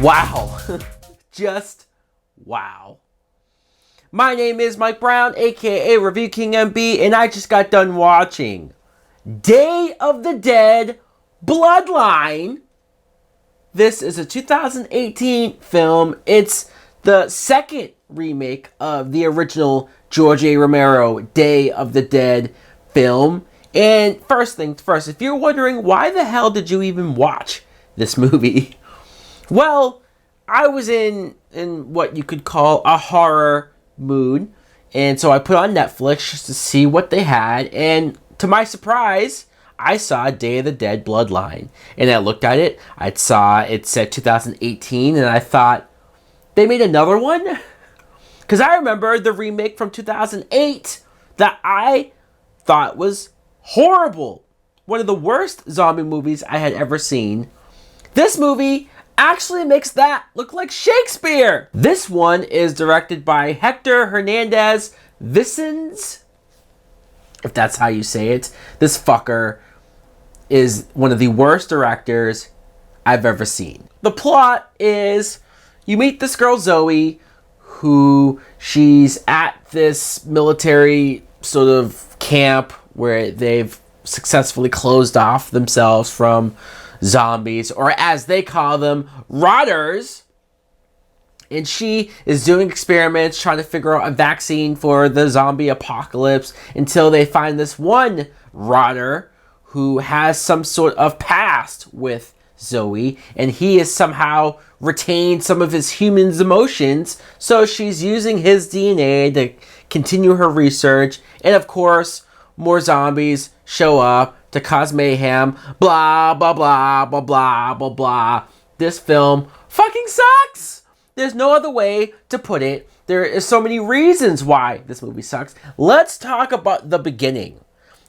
Wow. Just wow. My name is Mike Brown, aka ReviewKingMB, and I just got done watching Day of the Dead Bloodline. This is a 2018 film. It's the second remake of the original George A. Romero Day of the Dead film. And first things first, if you're wondering why the hell did you even watch this movie? Well, I was in what you could call a horror mood, and so I put on Netflix just to see what they had, and to my surprise, I saw Day of the Dead Bloodline, and I looked at it, I saw it said 2018, and I thought, they made another one? Because I remember the remake from 2008 that I thought was horrible. One of the worst zombie movies I had ever seen. This movie actually makes that look like Shakespeare. This one is directed by Hector Hernandez Vicens, if that's how you say it. This fucker is one of the worst directors I've ever seen. The plot is you meet this girl Zoe, who she's at this military sort of camp where they've successfully closed off themselves from zombies, or as they call them, rotters. And she is doing experiments trying to figure out a vaccine for the zombie apocalypse until they find this one rotter who has some sort of past with Zoe, and he has somehow retained some of his human's emotions, so she's using his DNA to continue her research. And of course, more zombies show up to cause mayhem, blah, blah, blah, blah, blah, blah, blah. This film fucking sucks! There's no other way to put it. There is so many reasons why this movie sucks. Let's talk about the beginning.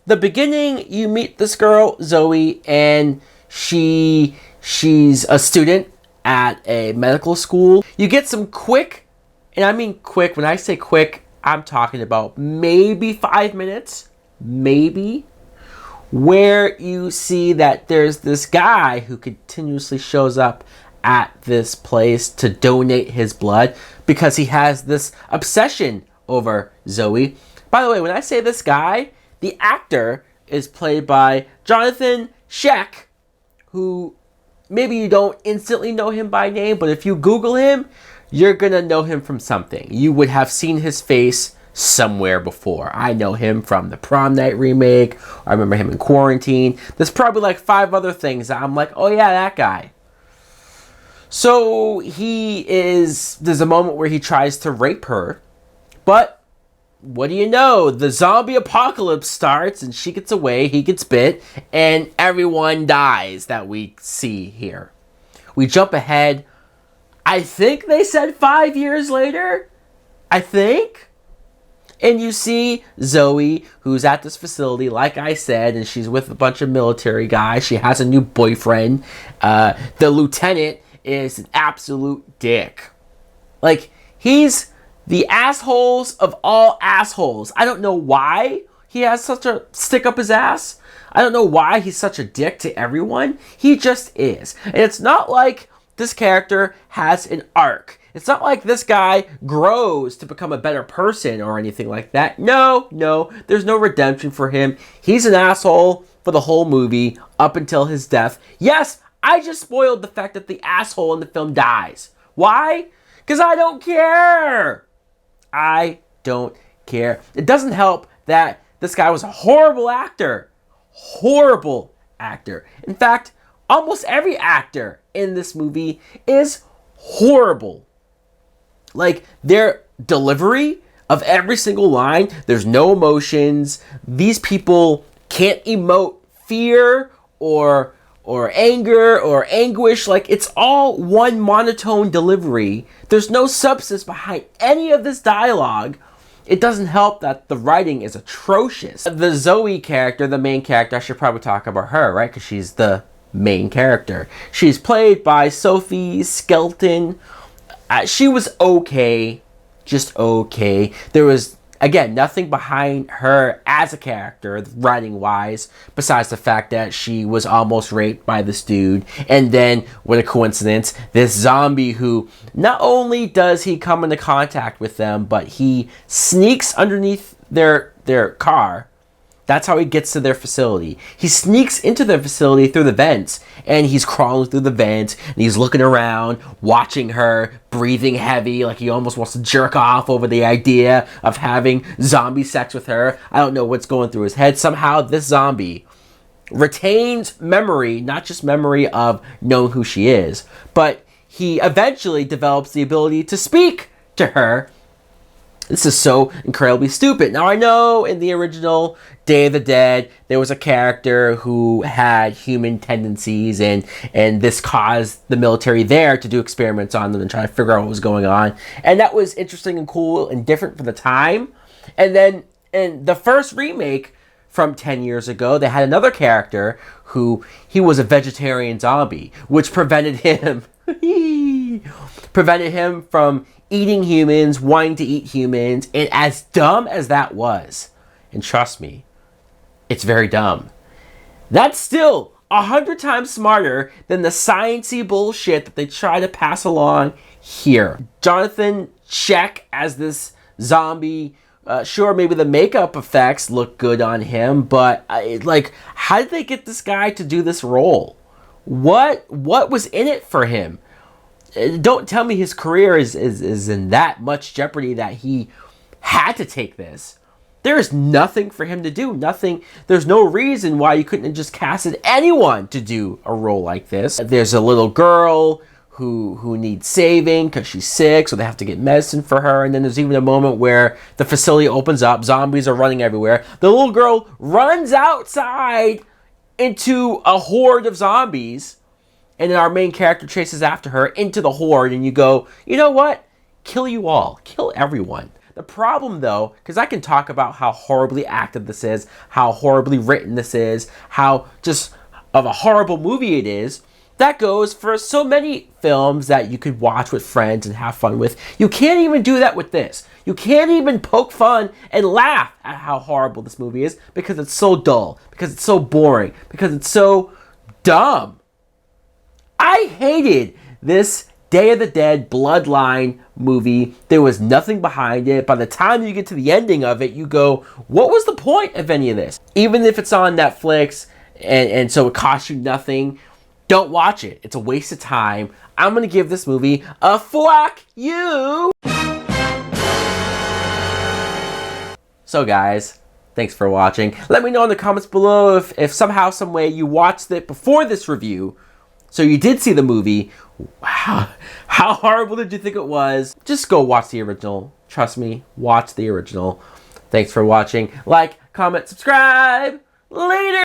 The beginning, you meet this girl, Zoe, and she's a student at a medical school. You get some quick, and I mean quick, when I say quick, I'm talking about maybe 5 minutes, maybe, where you see that there's this guy who continuously shows up at this place to donate his blood because he has this obsession over Zoe. By the way, when I say this guy, the actor is played by Jonathan Sheck, who maybe you don't instantly know him by name, but if you Google him, you're gonna know him from something. You would have seen his face somewhere before. I know him from the Prom Night remake. I remember him in Quarantine. There's probably like 5 other things that I'm like, oh yeah, that guy. So there's a moment where he tries to rape her, but what do you know? The zombie apocalypse starts and she gets away, he gets bit, and everyone dies that we see here. We jump ahead. I think they said 5 years later. I think. And you see Zoe, who's at this facility, like I said, and she's with a bunch of military guys. She has a new boyfriend. The lieutenant is an absolute dick. Like, he's the assholes of all assholes. I don't know why he has such a stick up his ass. I don't know why he's such a dick to everyone. He just is. And it's not like this character has an arc. It's not like this guy grows to become a better person or anything like that. No, there's no redemption for him. He's an asshole for the whole movie up until his death. Yes, I just spoiled the fact that the asshole in the film dies. Why? Because I don't care. I don't care. It doesn't help that this guy was a horrible actor. Horrible actor. In fact, almost every actor in this movie is horrible. Like, their delivery of every single line, there's no emotions. These people can't emote fear or anger or anguish. Like, it's all one monotone delivery. There's no substance behind any of this dialogue. It doesn't help that the writing is atrocious. The Zoe character, the main character, I should probably talk about her, right? Because she's the main character. She's played by Sophie Skelton. She was okay, just okay. There was Again, nothing behind her as a character, writing-wise, besides the fact that she was almost raped by this dude. And then, what a coincidence, this zombie who, not only does he come into contact with them, but he sneaks underneath their car. That's how he gets to their facility. He sneaks into their facility through the vents, and he's crawling through the vents, and he's looking around, watching her, breathing heavy, like he almost wants to jerk off over the idea of having zombie sex with her. I don't know what's going through his head. Somehow this zombie retains memory, not just memory of knowing who she is, but he eventually develops the ability to speak to her. This is so incredibly stupid. Now, I know in the original Day of the Dead, there was a character who had human tendencies, and this caused the military there to do experiments on them and try to figure out what was going on. And that was interesting and cool and different for the time. And then in the first remake from 10 years ago, they had another character who, he was a vegetarian zombie, which prevented him from eating humans, wanting to eat humans. And as dumb as that was, and trust me, it's very dumb, that's still 100 times smarter than the sciencey bullshit that they try to pass along here. Jonathan Check as this zombie, sure, maybe the makeup effects look good on him, but like, how did they get this guy to do this role? What was in it for him? Don't tell me his career is in that much jeopardy that he had to take this. There is nothing for him to do. Nothing. There's no reason why you couldn't have just casted anyone to do a role like this. There's a little girl who needs saving because she's sick, so they have to get medicine for her. And then there's even a moment where the facility opens up. Zombies are running everywhere. The little girl runs outside into a horde of zombies. And then our main character chases after her into the horde, and you go, you know what? Kill you all. Kill everyone. The problem, though, because I can talk about how horribly acted this is, how horribly written this is, how just of a horrible movie it is, that goes for so many films that you could watch with friends and have fun with. You can't even do that with this. You can't even poke fun and laugh at how horrible this movie is because it's so dull, because it's so boring, because it's so dumb. I hated this Day of the Dead Bloodline movie. There was nothing behind it. By the time you get to the ending of it, you go, what was the point of any of this? Even if it's on Netflix and so it costs you nothing, don't watch it. It's a waste of time. I'm going to give this movie a fuck you. So guys, thanks for watching. Let me know in the comments below if somehow, some way you watched it before this review. So you did see the movie. Wow. How horrible did you think it was? Just go watch the original. Trust me, watch the original. Thanks for watching. Like, comment, subscribe. Later!